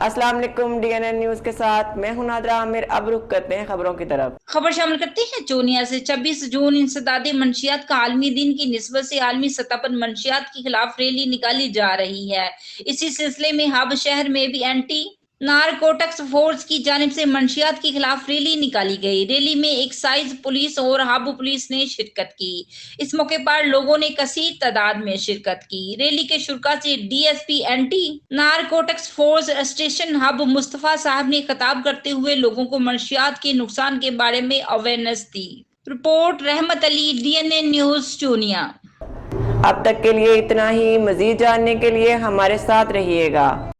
अस्सलाम वालेकुम। DNN news के साथ मैं हूं नादरा आमिर। अब रुख करते हैं खबरों की तरफ। खबर शामिल करते हैं चोनिया से। 26 जून इंसदादे मंशियात का आलमी दिन की निस्बत से आलमी सतह पर मंशियात के खिलाफ रैली निकाली जा रही है। इसी सिलसिले में हब शहर में भी एंटी नारकोटिक्स फोर्स की जानिब से मंशियात के खिलाफ रैली निकाली गई। रैली में एक्साइज पुलिस और हब पुलिस ने शिरकत की। इस मौके पर लोगों ने कसीर तादाद में शिरकत की। रैली के शुरा से DSP anti narcotics force station hub Mustafa साहब ने खिताब करते हुए लोगों को मंशियात के नुकसान के बारे में अवेयरनेस दी। रिपोर्ट रहमत अली, DNN न्यूज चोनिया। अब तक के लिए इतना ही। मजीद जानने के लिए हमारे साथ रहिएगा।